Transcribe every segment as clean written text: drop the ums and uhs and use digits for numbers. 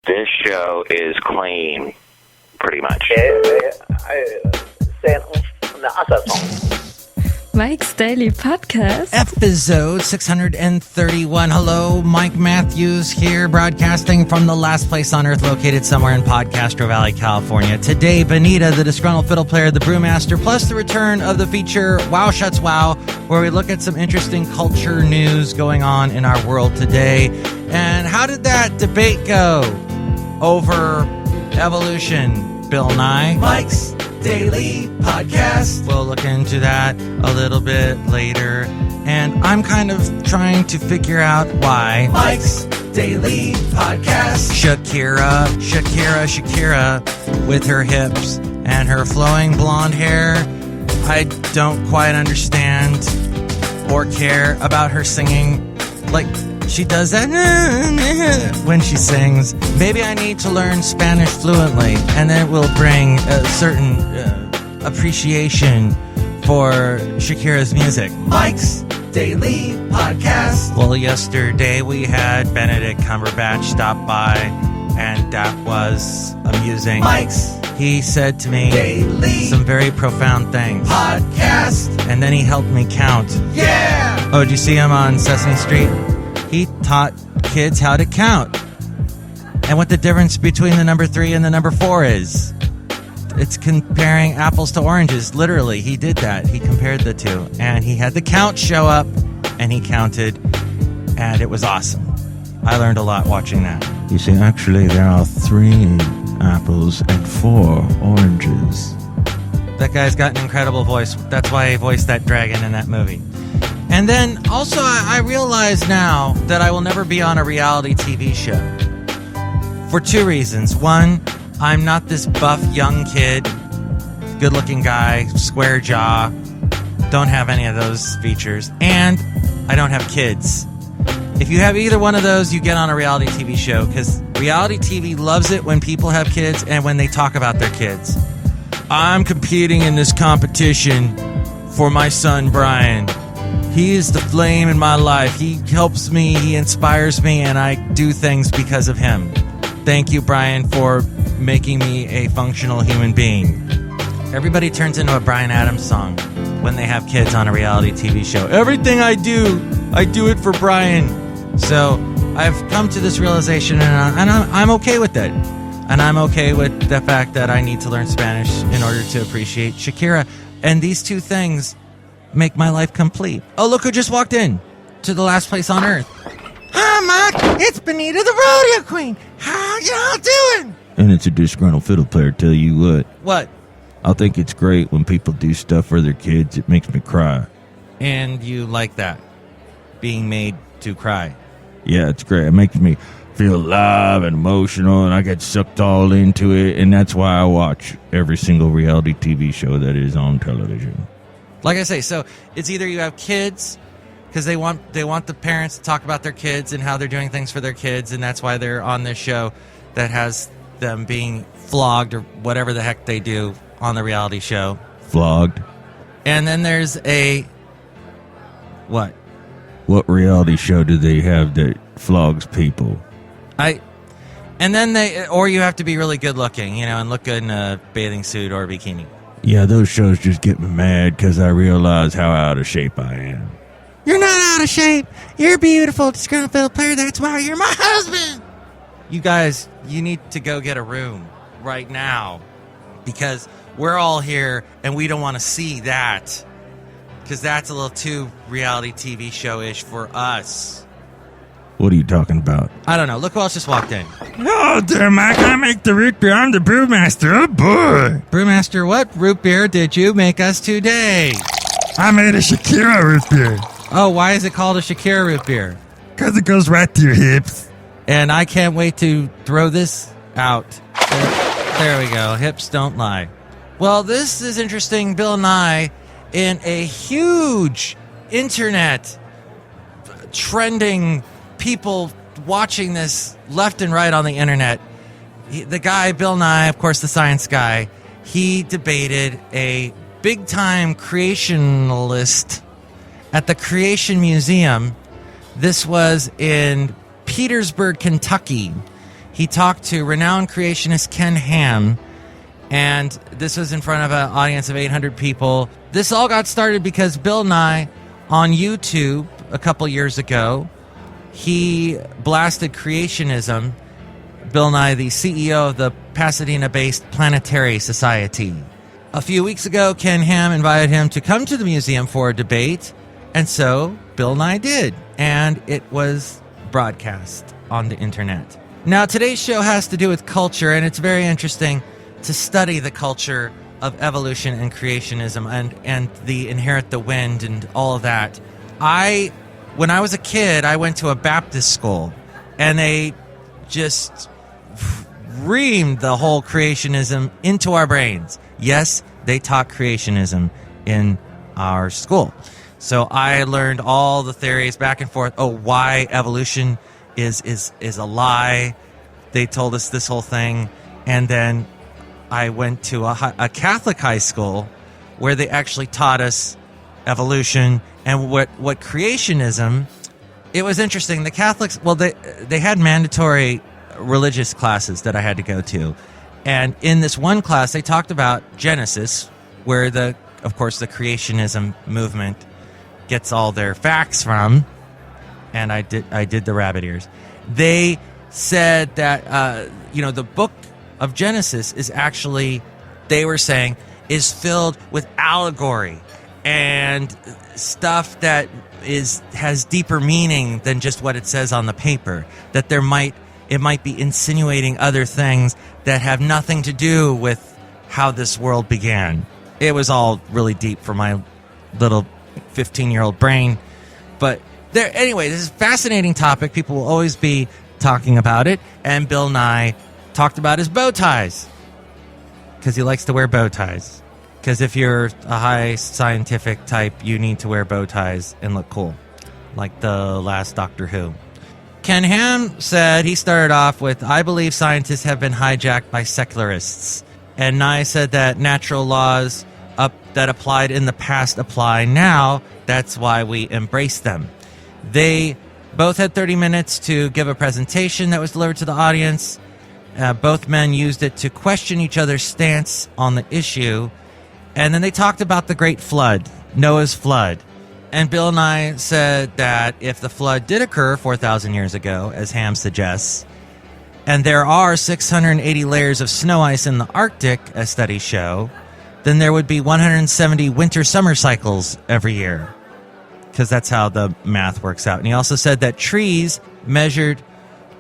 This show is clean, pretty much. Mike's Daily Podcast. Episode 631. Hello, Mike Matthews here, broadcasting from the last place on earth located somewhere in Podcastro Valley, California. Today, Benita, the Disgruntled Fiddle Player, the Brewmaster, plus the return of the feature WOW SCHATZ WOW, where we look at some interesting culture news going on in our world today. And how did that debate go over evolution, Bill Nye? Mike's Daily Podcast. We'll look into that a little bit later. And I'm kind of trying to figure out why Mike's Daily Podcast. Shakira with her hips and her flowing blonde hair. I don't quite understand or care about her singing. Like, she does that when she sings. Maybe I need to learn Spanish fluently, and then it will bring a certain appreciation for Shakira's music. Mike's Daily Podcast. Well, yesterday we had Benedict Cumberbatch stop by, and that was amusing. Mike's. He said to me some very profound things. Podcast. And then he helped me count. Yeah! Oh, did you see him on Sesame Street? He taught kids how to count and what the difference between the number 3 and the number 4 is. It's comparing apples to oranges. Literally, he did that. He compared the two, and he had the count show up, and he counted, and it was awesome. I learned a lot watching that. You see, actually, there are 3 apples and 4 oranges. That guy's got an incredible voice. That's why he voiced that dragon in that movie. And then also I realize now that I will never be on a reality TV show for 2 reasons. One, I'm not this buff young kid, good-looking guy, square jaw, don't have any of those features, and I don't have kids. If you have either one of those, you get on a reality TV show, because reality TV loves it when people have kids and when they talk about their kids. I'm competing in this competition for my son, Brian. He is the flame in my life. He helps me, he inspires me, and I do things because of him. Thank you, Brian, for making me a functional human being. Everybody turns into a Bryan Adams song when they have kids on a reality TV show. Everything I do it for Brian. So I've come to this realization, and I'm okay with it. And I'm okay with the fact that I need to learn Spanish in order to appreciate Shakira. And these 2 things make my life complete. Oh, look who just walked in to the last place on earth. Hi, Mike. It's Benita, the rodeo queen. How y'all doing? And it's a disgruntled fiddle player, tell you what. What? I think it's great when people do stuff for their kids. It makes me cry. And you like that? Being made to cry? Yeah, it's great. It makes me feel alive and emotional, and I get sucked all into it, and that's why I watch every single reality TV show that is on television. Like I say, so it's either you have kids because they want the parents to talk about their kids and how they're doing things for their kids, and that's why they're on this show that has them being flogged or whatever the heck they do on the reality show. Flogged. And then there's a... What? What reality show do they have that flogs people? And then or you have to be really good looking, and look good in a bathing suit or a bikini. Yeah, those shows just get me mad because I realize how out of shape I am. You're not out of shape. You're beautiful, disgruntled fiddle player. That's why you're my husband. You guys, you need to go get a room right now because we're all here and we don't want to see that because that's a little too reality TV show-ish for us. What are you talking about? I don't know. Look who else just walked in. Oh, dear, Mike, I make the root beer. I'm the brewmaster. Oh, boy. Brewmaster, what root beer did you make us today? I made a Shakira root beer. Oh, why is it called a Shakira root beer? Because it goes right to your hips. And I can't wait to throw this out. There we go. Hips don't lie. Well, this is interesting. Bill Nye, in a huge internet trending, people watching this left and right on the internet. The guy, Bill Nye, of course, the science guy, he debated a big-time creationalist at the Creation Museum. This was in Petersburg, Kentucky. he talked to renowned creationist Ken Ham, and this was in front of an audience of 800 people. This all got started because Bill Nye on YouTube a couple years ago, he blasted creationism. Bill Nye, the CEO of the Pasadena-based Planetary Society. A few weeks ago, Ken Ham invited him to come to the museum for a debate, and so Bill Nye did, and it was broadcast on the internet. Now, today's show has to do with culture, and it's very interesting to study the culture of evolution and creationism and the inherit the wind and all of that. When I was a kid, I went to a Baptist school, and they just reamed the whole creationism into our brains. Yes, they taught creationism in our school. So I learned all the theories back and forth. Oh, why evolution is a lie. They told us this whole thing. And then I went to a Catholic high school where they actually taught us evolution and what creationism. It was interesting. The Catholics, well, they had mandatory religious classes that I had to go to. And in this one class, they talked about Genesis, where of course, the creationism movement gets all their facts from. And I did the rabbit ears. They said that, the book of Genesis is actually, they were saying, is filled with allegory and stuff that has deeper meaning than just what it says on the paper. That it might be insinuating other things that have nothing to do with how this world began. It was all really deep for my little 15-year-old brain. But anyway, this is a fascinating topic. People will always be talking about it. And Bill Nye talked about his bow ties because he likes to wear bow ties. Because if you're a high scientific type, you need to wear bow ties and look cool, like the last Doctor Who. Ken Ham said, he started off with, I believe scientists have been hijacked by secularists. And Nye said that natural laws that applied in the past apply now. That's why we embrace them. They both had 30 minutes to give a presentation that was delivered to the audience. Both men used it to question each other's stance on the issue. And then they talked about the Great Flood, Noah's Flood. And Bill Nye said that if the flood did occur 4,000 years ago, as Ham suggests, and there are 680 layers of snow ice in the Arctic, as studies show, then there would be 170 winter-summer cycles every year, because that's how the math works out. And he also said that trees measured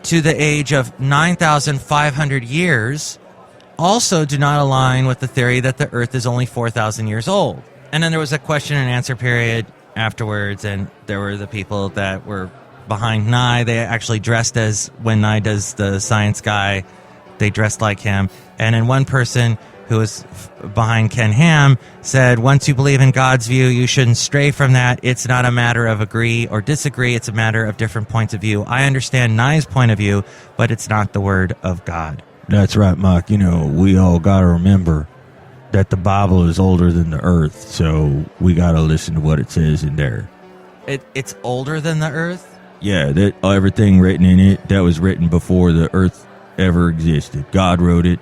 to the age of 9,500 years also do not align with the theory that the Earth is only 4,000 years old. And then there was a question and answer period afterwards, and there were the people that were behind Nye. They actually dressed as, when Nye does the science guy, they dressed like him. And then one person who was behind Ken Ham said, once you believe in God's view, you shouldn't stray from that. It's not a matter of agree or disagree. It's a matter of different points of view. I understand Nye's point of view, but it's not the word of God. That's right, Mike. We all got to remember that the Bible is older than the earth, so we got to listen to what it says in there. It's older than the earth? Yeah, everything written in it, that was written before the earth ever existed. God wrote it,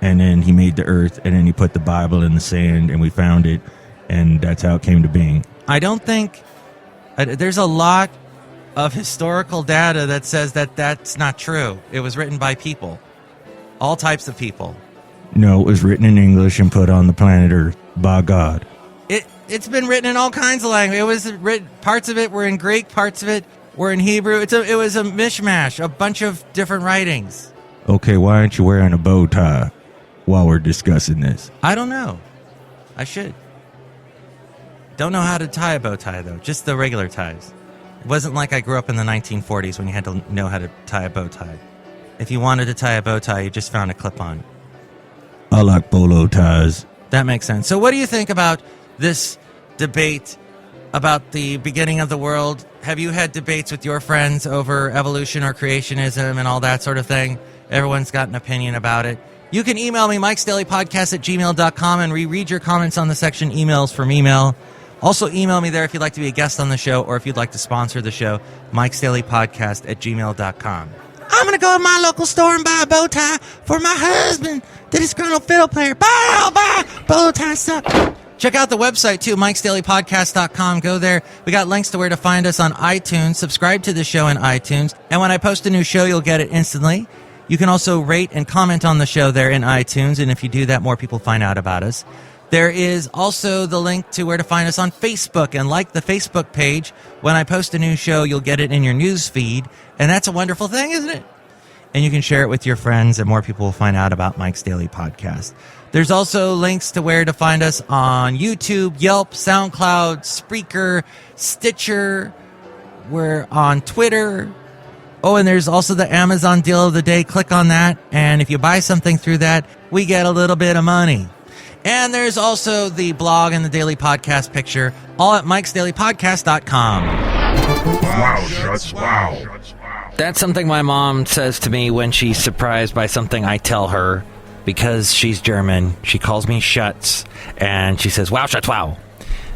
and then he made the earth, and then he put the Bible in the sand, and we found it, and that's how it came to being. I don't think... there's a lot of historical data that says that that's not true. It was written by people. All types of people. No, it was written in English and put on the planet Earth by God. It's been written in all kinds of language. It was written, parts of it were in Greek, parts of it were in Hebrew. It was a mishmash, a bunch of different writings. Okay, why aren't you wearing a bow tie while we're discussing this? I don't know. I should. Don't know how to tie a bow tie, though. Just the regular ties. It wasn't like I grew up in the 1940s when you had to know how to tie a bow tie. If you wanted to tie a bow tie, you just found a clip-on. I like bolo ties. That makes sense. So what do you think about this debate about the beginning of the world? Have you had debates with your friends over evolution or creationism and all that sort of thing? Everyone's got an opinion about it. You can email me, mikesdailypodcast@gmail.com, and reread your comments on the section emails from email. Also, email me there if you'd like to be a guest on the show or if you'd like to sponsor the show, mikesdailypodcast@gmail.com. I'm going to go to my local store and buy a bow tie for my husband, the disgruntled fiddle player. Bye. Bow ties suck. Check out the website, too, MIKEs-DAILY-PODCAST.com. Go there. We got links to where to find us on iTunes. Subscribe to the show in iTunes. And when I post a new show, you'll get it instantly. You can also rate and comment on the show there in iTunes. And if you do that, more people find out about us. There is also the link to where to find us on Facebook. And like the Facebook page, when I post a new show, you'll get it in your news feed. And that's a wonderful thing, isn't it? And you can share it with your friends, and more people will find out about Mike's Daily Podcast. There's also links to where to find us on YouTube, Yelp, SoundCloud, Spreaker, Stitcher. We're on Twitter. Oh, and there's also the Amazon deal of the day. Click on that, and if you buy something through that, we get a little bit of money. And there's also the blog and the daily podcast picture, all at MIKEs-DAILY-PODCAST.com. Wow, Schatz, wow. That's something my mom says to me when she's surprised by something I tell her. Because she's German, she calls me Schatz, and she says, wow, Schatz, wow.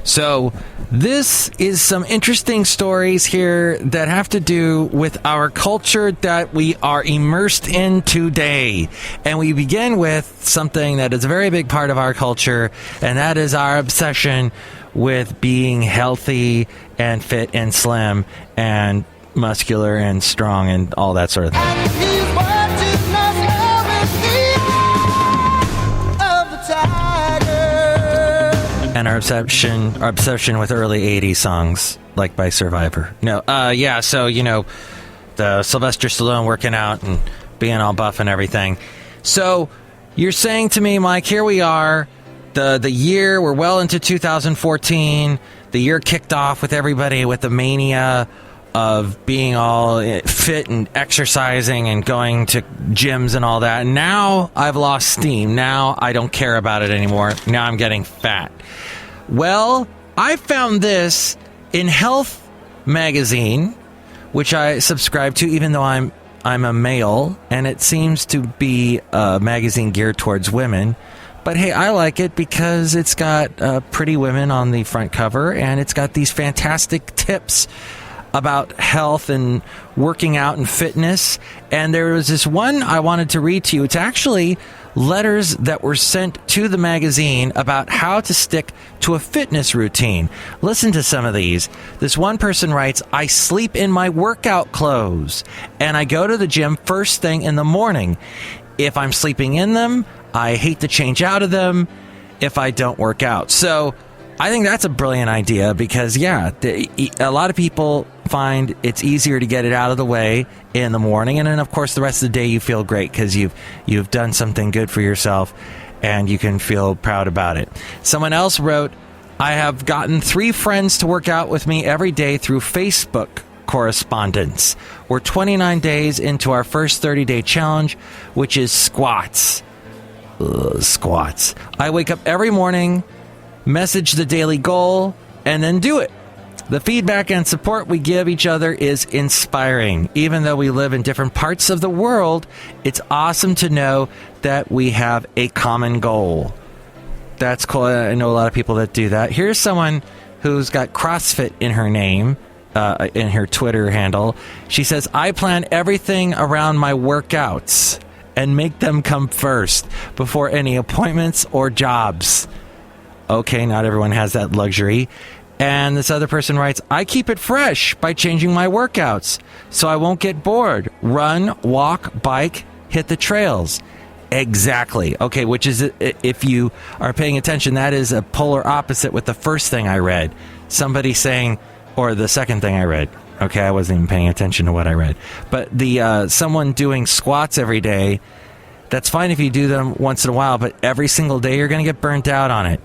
So this is some interesting stories here that have to do with our culture that we are immersed in today. And we begin with something that is a very big part of our culture, and that is our obsession with being healthy and fit and slim and muscular and strong and all that sort of thing. And our obsession with early 80s songs, like by Survivor. So, the Sylvester Stallone working out and being all buff and everything. So, you're saying to me, Mike, here we are, the year, we're well into 2014, the year kicked off with everybody with the mania of being all fit and exercising and going to gyms and all that. And now I've lost steam. Now I don't care about it anymore. Now I'm getting fat. Well, I found this in Health magazine, which I subscribe to, even though I'm a male, and it seems to be a magazine geared towards women. But hey, I like it because it's got pretty women on the front cover, and it's got these fantastic tips about health and working out and fitness. And there was this one I wanted to read to you. It's actually letters that were sent to the magazine about how to stick to a fitness routine. Listen to some of these. This one person writes, I sleep in my workout clothes and I go to the gym first thing in the morning. If I'm sleeping in them, I hate to change out of them if I don't work out. So I think that's a brilliant idea because, a lot of people find it's easier to get it out of the way in the morning. And then, of course, the rest of the day you feel great because you've done something good for yourself and you can feel proud about it. Someone else wrote, I have gotten 3 friends to work out with me every day through Facebook correspondence. We're 29 days into our first 30-day challenge, which is squats. Squats. I wake up every morning, message the daily goal, and then do it. The feedback and support we give each other is inspiring. Even though we live in different parts of the world, it's awesome to know that we have a common goal. That's cool. I know a lot of people that do that. Here's someone who's got CrossFit in her name, in her Twitter handle. She says, I plan everything around my workouts and make them come first before any appointments or jobs. Okay, not everyone has that luxury. And this other person writes, I keep it fresh by changing my workouts so I won't get bored. Run, walk, bike, hit the trails. Exactly. Okay, which is, if you are paying attention, that is a polar opposite with the first thing I read. Somebody saying, or the second thing I read. Okay, I wasn't even paying attention to what I read. But the someone doing squats every day, that's fine if you do them once in a while, but every single day you're going to get burnt out on it.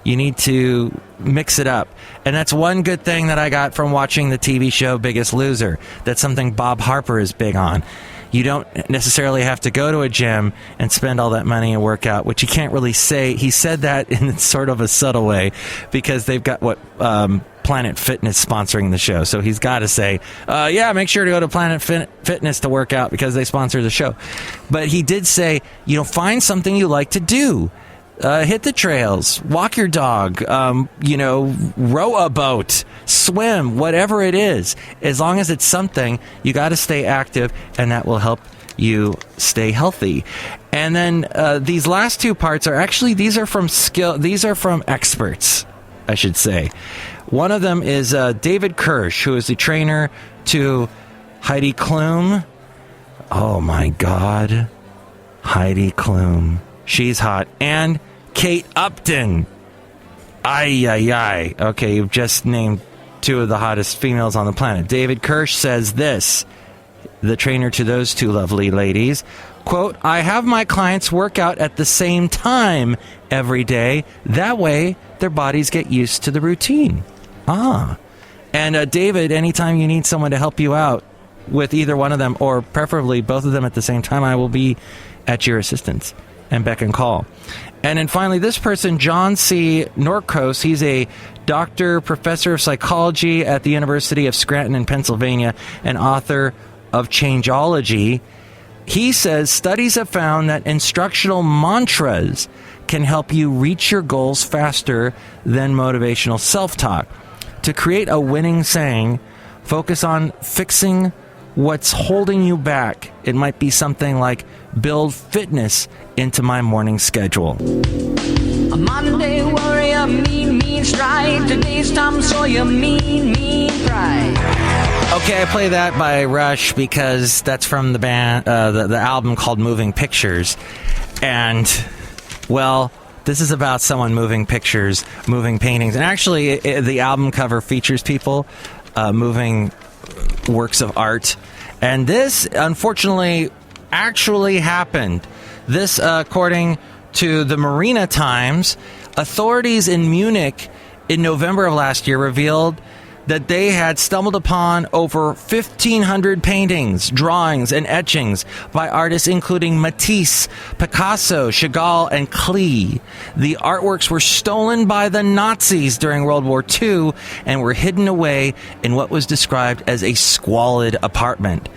You need to mix it up. And that's one good thing that I got from watching the TV show Biggest Loser. That's something Bob Harper is big on. You don't necessarily have to go to a gym and spend all that money and work out, which you can't really say. He said that in sort of a subtle way because they've got Planet Fitness sponsoring the show. So he's got to say, make sure to go to Planet Fitness to work out because they sponsor the show. But he did say, find something you like to do. hit the trails, walk your dog, row a boat, swim, whatever it is. As long as it's something, you got to stay active, and that will help you stay healthy. And then these last two parts are actually, these are from experts, I should say. One of them is David Kirsch, who is the trainer to Heidi Klum. Oh my God. Heidi Klum. She's hot. And Kate Upton. Ay. Okay, you've just named two of the hottest females on the planet. David Kirsch says this, the trainer to those two lovely ladies, quote, I have my clients work out at the same time every day. That way, their bodies get used to the routine. And David, anytime you need someone to help you out with either one of them, or preferably both of them at the same time, I will be at your assistance and beck and call. And then finally, this person, John C. Norcos, he's a doctor, professor of psychology at the University of Scranton in Pennsylvania, and author of Changeology. He says studies have found that instructional mantras can help you reach your goals faster than motivational self-talk. To create a winning saying, focus on fixing what's holding you back. It might be something like, build fitness into my morning schedule. A Monday warrior, mean strike. Today's Tom Sawyer, mean pride. Okay, I play that by Rush because that's from the band, the album called Moving Pictures. And, well, this is about someone moving pictures, moving paintings. And actually, the album cover features people moving works of art. And this, unfortunately, actually happened. This, according to the Marina Times, authorities in Munich in November of last year revealed that they had stumbled upon over 1,500 paintings, drawings, and etchings by artists including Matisse, Picasso, Chagall, and Klee. The artworks were stolen by the Nazis during World War II and were hidden away in what was described as a squalid apartment.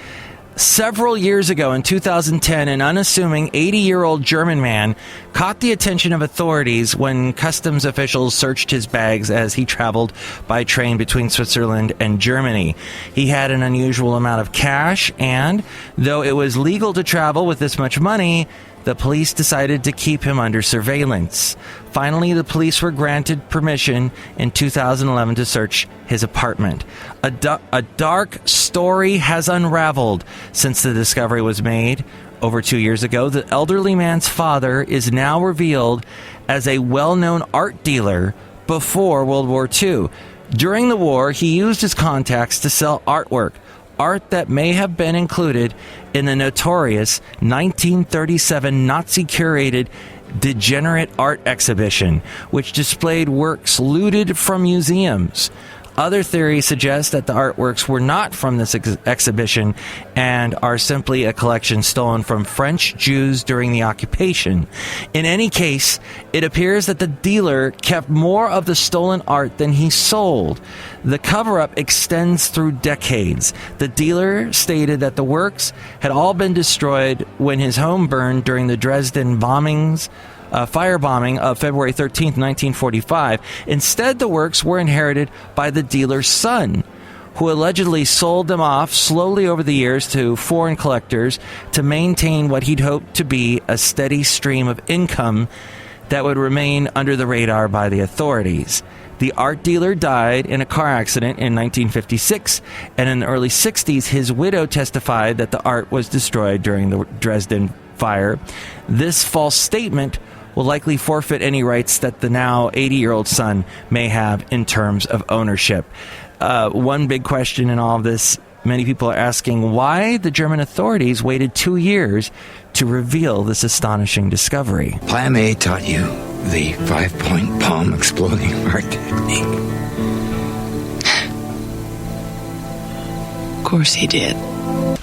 Several years ago, in 2010, an unassuming 80-year-old German man caught the attention of authorities when customs officials searched his bags as he traveled by train between Switzerland and Germany. He had an unusual amount of cash, and though it was legal to travel with this much money, the police decided to keep him under surveillance. Finally, the police were granted permission in 2011 to search his apartment. A dark story has unraveled since the discovery was made over 2 years ago. The elderly man's father is now revealed as a well-known art dealer before World War II. During the war, he used his contacts to sell artwork. Art that may have been included in the notorious 1937 Nazi-curated Degenerate Art Exhibition, which displayed works looted from museums. Other theories suggest that the artworks were not from this exhibition and are simply a collection stolen from French Jews during the occupation. In any case, it appears that the dealer kept more of the stolen art than he sold. The cover-up extends through decades. The dealer stated that the works had all been destroyed when his home burned during the Dresden firebombing of February 13th, 1945. Instead, the works were inherited by the dealer's son, who allegedly sold them off slowly over the years to foreign collectors to maintain what he'd hoped to be a steady stream of income that would remain under the radar by the authorities. The art dealer died in a car accident in 1956, and in the early 60s, his widow testified that the art was destroyed during the Dresden fire. This false statement will likely forfeit any rights that the now 80-year-old son may have in terms of ownership. One big question in all of this, many people are asking why the German authorities waited 2 years to reveal this astonishing discovery. Plan A taught you the 5-point palm exploding art technique. Of course he did.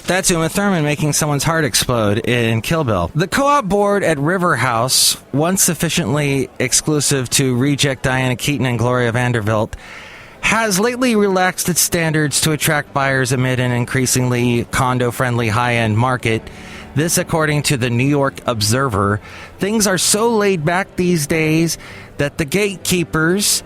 That's Uma Thurman making someone's heart explode in Kill Bill. The co-op board at River House, once sufficiently exclusive to reject Diana Keaton and Gloria Vanderbilt, has lately relaxed its standards to attract buyers amid an increasingly condo-friendly high-end market. This according to the New York Observer. Things are so laid back these days that the gatekeepers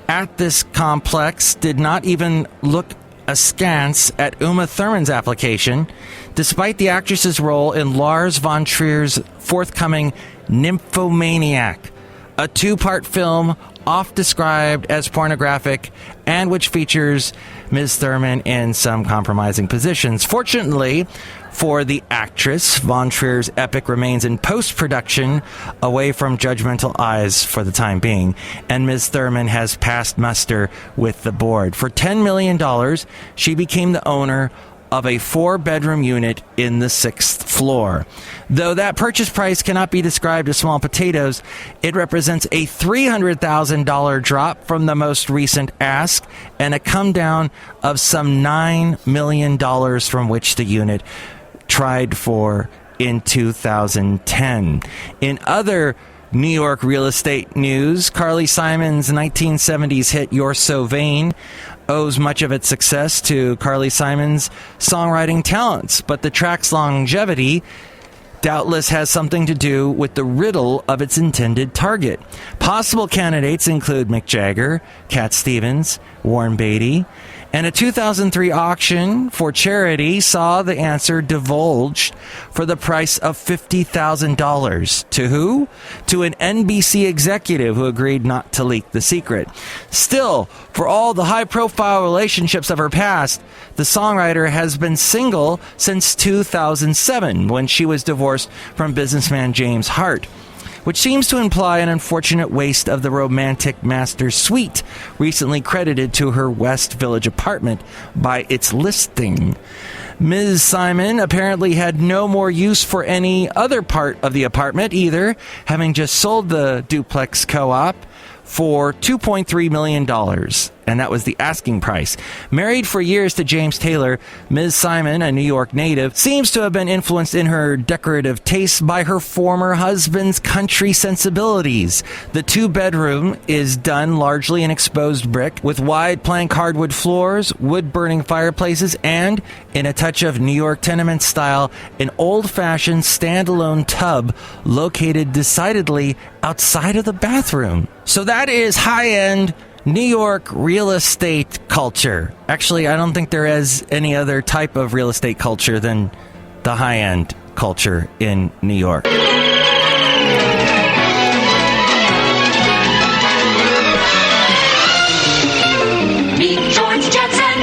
at this complex did not even look askance at Uma Thurman's application, despite the actress's role in Lars von Trier's forthcoming Nymphomaniac, a 2-part film oft described as pornographic and which features Ms. Thurman in some compromising positions. Fortunately for the actress, Von Trier's epic remains in post-production, away from judgmental eyes for the time being, and Ms. Thurman has passed muster with the board. For $10 million, she became the owner of a 4-bedroom unit in the 6th floor. Though that purchase price cannot be described as small potatoes, it represents a $300,000 drop from the most recent ask and a come down of some $9 million from which the unit tried for in 2010. In other New York real estate news, Carly Simon's 1970s hit You're So Vain owes much of its success to Carly Simon's songwriting talents, but the track's longevity doubtless has something to do with the riddle of its intended target. Possible candidates include Mick Jagger, Cat Stevens, Warren Beatty, and a 2003 auction for charity saw the answer divulged for the price of $50,000. To who? To an NBC executive who agreed not to leak the secret. Still, for all the high-profile relationships of her past, the songwriter has been single since 2007, when she was divorced from businessman James Hart, which seems to imply an unfortunate waste of the romantic master suite recently credited to her West Village apartment by its listing. Ms. Simon apparently had no more use for any other part of the apartment either, having just sold the duplex co-op for $2.3 million, and that was the asking price. Married for years to James Taylor, Ms. Simon, a New York native, seems to have been influenced in her decorative tastes by her former husband's country sensibilities. The 2-bedroom is done largely in exposed brick, with wide plank hardwood floors, wood-burning fireplaces, and, in a touch of New York tenement style, an old-fashioned standalone tub located decidedly outside of the bathroom. So that is high-end New York real estate culture. Actually, I don't think there is any other type of real estate culture than the high-end culture in New York. Meet George Jetson.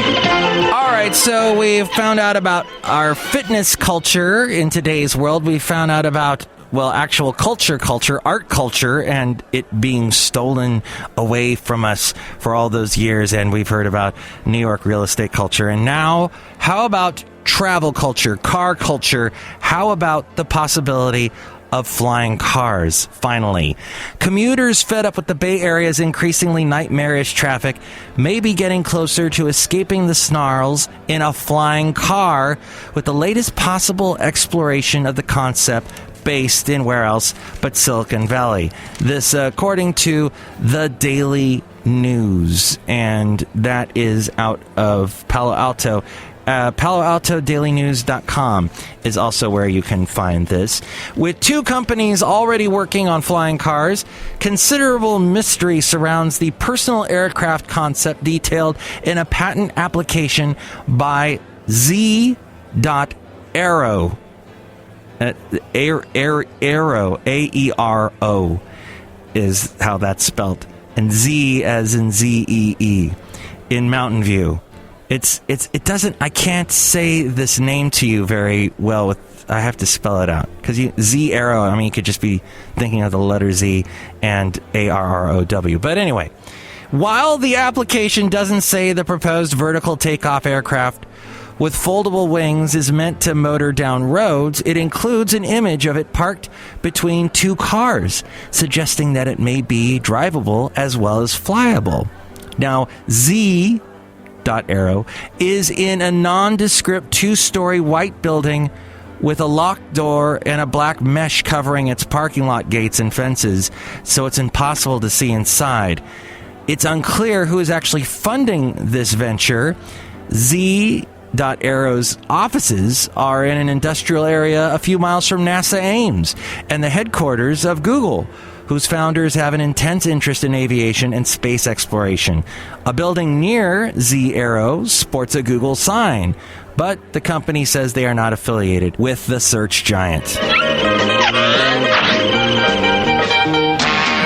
All right, so we've found out about our fitness culture in today's world. We found out about, well, actual culture, art culture, and it being stolen away from us for all those years. And we've heard about New York real estate culture. And now, how about travel culture, car culture? How about the possibility of flying cars, finally? Commuters fed up with the Bay Area's increasingly nightmarish traffic may be getting closer to escaping the snarls in a flying car with the latest possible exploration of the concept based in where else but Silicon Valley. This according to the Daily News, and that is out of Palo Alto. PaloAltoDailyNews.com is also where you can find this. With 2 companies already working on flying cars, considerable mystery surrounds the personal aircraft concept detailed in a patent application by Z.Aero. Aero, A-E-R-O is how that's spelled, and Z as in Z-E-E in Mountain View. It doesn't, I can't say this name to you very well I have to spell it out, because Z-Aero, I mean, you could just be thinking of the letter Z and A-R-R-O-W. But anyway, while the application doesn't say the proposed vertical takeoff aircraft with foldable wings is meant to motor down roads, it includes an image of it parked between 2 cars, suggesting that it may be drivable as well as flyable. Now, Z.Aero is in a nondescript 2-story white building with a locked door and a black mesh covering its parking lot gates and fences, so it's impossible to see inside. It's unclear who is actually funding this venture. Z.Aero MIKEs-Arrow's offices are in an industrial area a few miles from NASA Ames and the headquarters of Google, whose founders have an intense interest in aviation and space exploration. A building near Z-Arrow sports a Google sign, but the company says they are not affiliated with the search giant.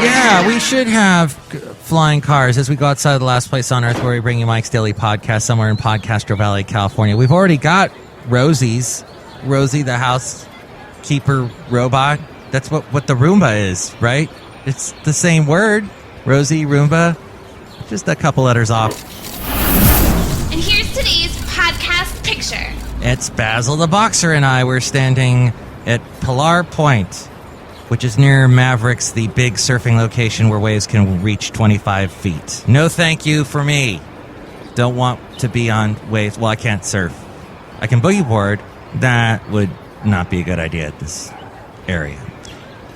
Yeah, we should have flying cars as we go outside of the last place on Earth where we bring you Mike's Daily Podcast somewhere in Podcastro Valley, California. We've already got Rosie, the housekeeper robot. That's what the Roomba is, right? It's the same word. Rosie, Roomba, just a couple letters off. And here's today's podcast picture. It's Basil the Boxer and I. We're standing at Pilar Point, which is near Mavericks, the big surfing location where waves can reach 25 feet. No thank you for me. Don't want to be on waves. Well, I can't surf. I can boogie board. That would not be a good idea at this area.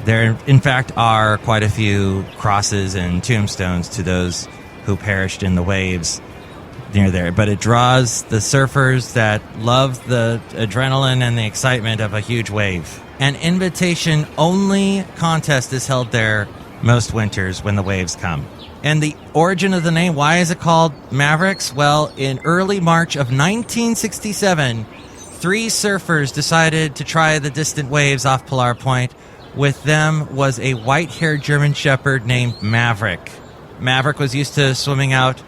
There, in fact, are quite a few crosses and tombstones to those who perished in the waves near there. But it draws the surfers that love the adrenaline and the excitement of a huge wave. An invitation-only contest is held there most winters when the waves come. And the origin of the name, why is it called Mavericks? Well, in early March of 1967, 3 surfers decided to try the distant waves off Pilar Point. With them was a white-haired German shepherd named Maverick. Maverick was used to swimming out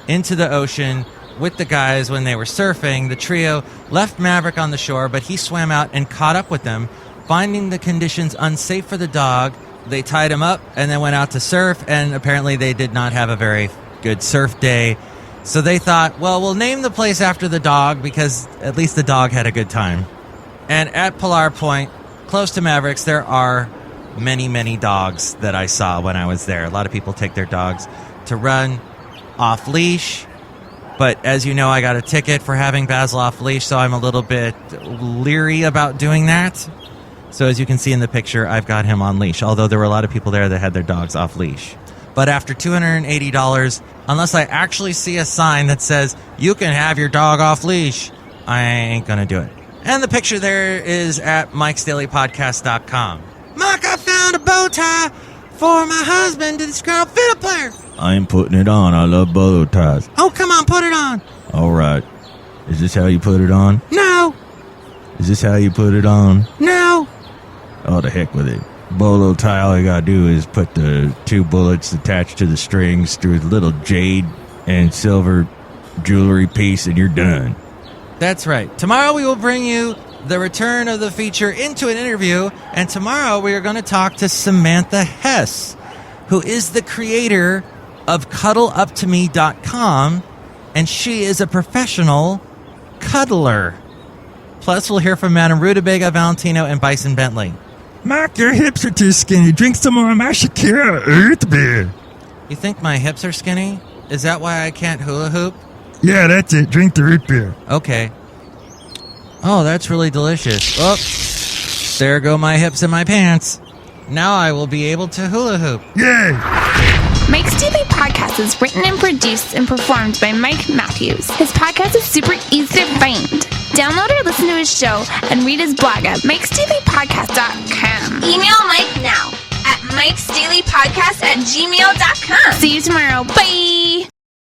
into the ocean with the guys when they were surfing. The trio left Maverick on the shore, but he swam out and caught up with them. Finding the conditions unsafe for the dog, they tied him up and then went out to surf, and apparently they did not have a very good surf day. So they thought, well, we'll name the place after the dog because at least the dog had a good time. And at Pilar Point, close to Mavericks, there are many, many dogs that I saw when I was there. A lot of people take their dogs to run off-leash. But as you know, I got a ticket for having Basil off-leash, so I'm a little bit leery about doing that. So as you can see in the picture, I've got him on leash, although there were a lot of people there that had their dogs off leash. But after $280, unless I actually see a sign that says, you can have your dog off leash, I ain't going to do it. And the picture there is at MIKEs-DAILY-PODCAST.com. Mike, I found a bow tie for my husband to the Disgruntled Fiddle Player. I ain't putting it on. I love bow ties. Oh, come on, put it on. All right. Is this how you put it on? No. Is this how you put it on? No. Oh, the heck with it. Bolo tie, all you gotta do is put the 2 bullets attached to the strings through a little jade and silver jewelry piece, and you're done. That's right. Tomorrow we will bring you the return of the feature into an interview, and tomorrow we are going to talk to Samantha Hess, who is the creator of CuddleUpToMe.com, and she is a professional cuddler. Plus, we'll hear from Madame Rootabega, Valentino, and Bison Bentley. Mark, your hips are too skinny. Drink some more of my Shakira Earth Beer. You think my hips are skinny? Is that why I can't hula hoop? Yeah, that's it. Drink the root beer. Okay. Oh, that's really delicious. Oh, there go my hips and my pants. Now I will be able to hula hoop. Yay! Mike's Daily Podcast is written and produced and performed by Mike Matthews. His podcast is super easy to find. Download or listen to his show and read his blog at MIKEs-DAILY-PODCAST.com. Email Mike now at MIKEs-DAILY-PODCAST@gmail.com. See you tomorrow. Bye!